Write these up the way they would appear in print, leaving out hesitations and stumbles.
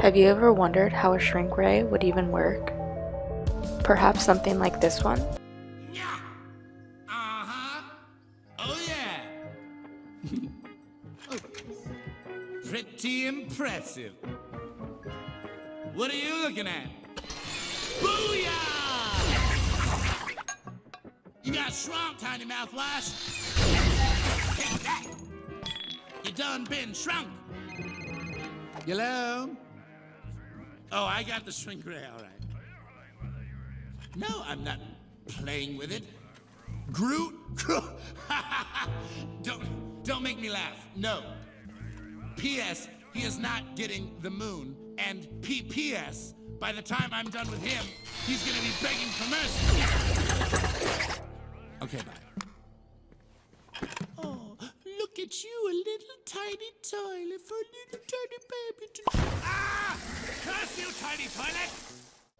Have you ever wondered how a shrink ray would even work? Perhaps something like this one? Yeah. Uh-huh. Oh, yeah. Oh, pretty impressive. What are you looking at? Booyah! You got shrunk, tiny mouthwash. Take that. You done been shrunk. Hello? Oh, I got the shrink ray, all right. No, I'm not playing with it. Groot? Don't make me laugh. No. P.S. He is not getting the moon. And P.P.S. By the time I'm done with him, he's gonna be begging for mercy. Okay, bye. Oh, look at you, a little tiny toilet for a little tiny baby to... Ah! Curse you, tiny toilet!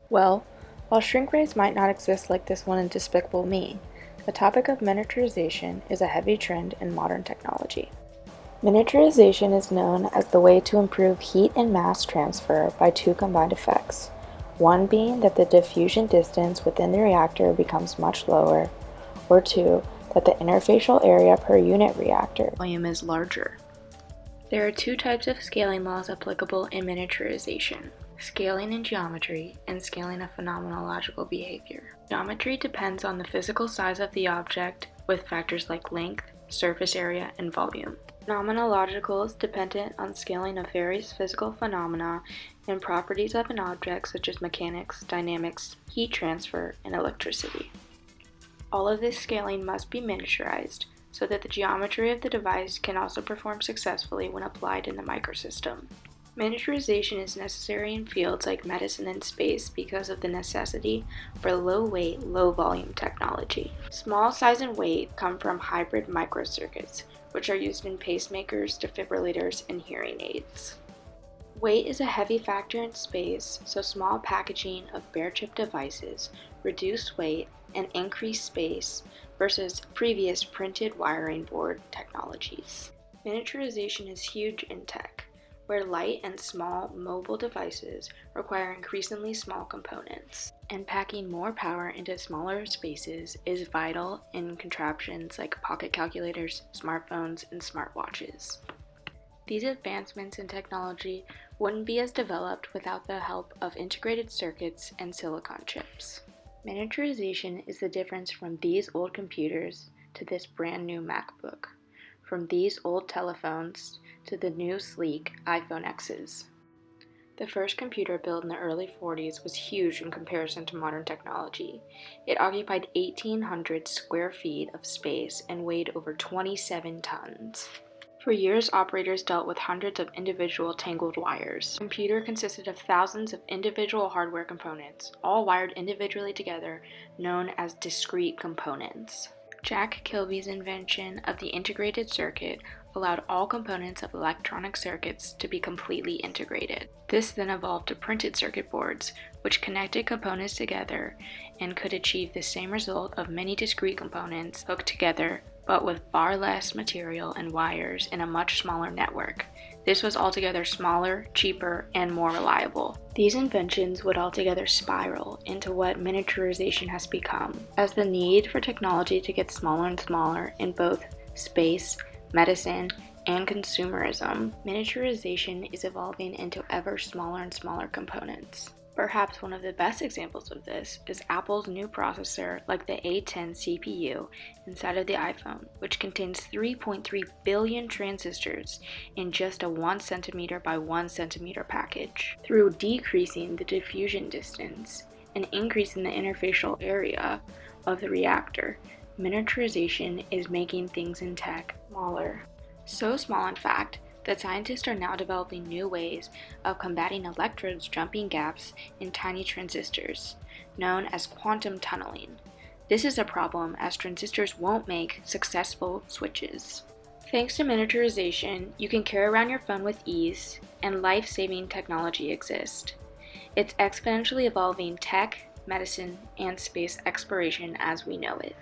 Well, while shrink rays might not exist like this one in Despicable Me, the topic of miniaturization is a heavy trend in modern technology. Miniaturization is known as the way to improve heat and mass transfer by two combined effects, one being that the diffusion distance within the reactor becomes much lower, or two, that the interfacial area per unit reactor volume is larger. There are two types of scaling laws applicable in miniaturization: scaling in geometry and scaling of phenomenological behavior. Geometry depends on the physical size of the object with factors like length, surface area, and volume. Phenomenological is dependent on scaling of various physical phenomena and properties of an object such as mechanics, dynamics, heat transfer, and electricity. All of this scaling must be miniaturized so that the geometry of the device can also perform successfully when applied in the microsystem. Miniaturization is necessary in fields like medicine and space because of the necessity for low-weight, low-volume technology. Small size and weight come from hybrid microcircuits, which are used in pacemakers, defibrillators, and hearing aids. Weight is a heavy factor in space, so small packaging of bare chip devices reduce weight and increase space versus previous printed wiring board technologies. Miniaturization is huge in tech, where light and small mobile devices require increasingly small components, and packing more power into smaller spaces is vital in contraptions like pocket calculators, smartphones, and smartwatches. These advancements in technology wouldn't be as developed without the help of integrated circuits and silicon chips. Miniaturization is the difference from these old computers to this brand new MacBook, from these old telephones to the new sleek iPhone X's. The first computer built in the early 40s was huge in comparison to modern technology. It occupied 1,800 square feet of space and weighed over 27 tons. For years, operators dealt with hundreds of individual tangled wires. The computer consisted of thousands of individual hardware components, all wired individually together, known as discrete components. Jack Kilby's invention of the integrated circuit allowed all components of electronic circuits to be completely integrated. This then evolved to printed circuit boards, which connected components together and could achieve the same result of many discrete components hooked together, but with far less material and wires in a much smaller network. This was altogether smaller, cheaper, and more reliable. These inventions would altogether spiral into what miniaturization has become, as the need for technology to get smaller and smaller in both space, medicine, and consumerism. Miniaturization is evolving into ever smaller and smaller components. Perhaps one of the best examples of this is Apple's new processor like the A10 CPU inside of the iPhone, which contains 3.3 billion transistors in just a 1 centimeter by 1 centimeter package. Through decreasing the diffusion distance and increasing the interfacial area of the reactor, miniaturization is making things in tech smaller. So small, in fact, that scientists are now developing new ways of combating electrodes jumping gaps in tiny transistors, known as quantum tunneling. This is a problem as transistors won't make successful switches. Thanks to miniaturization, you can carry around your phone with ease, and life-saving technology exists. It's exponentially evolving tech, medicine, and space exploration as we know it.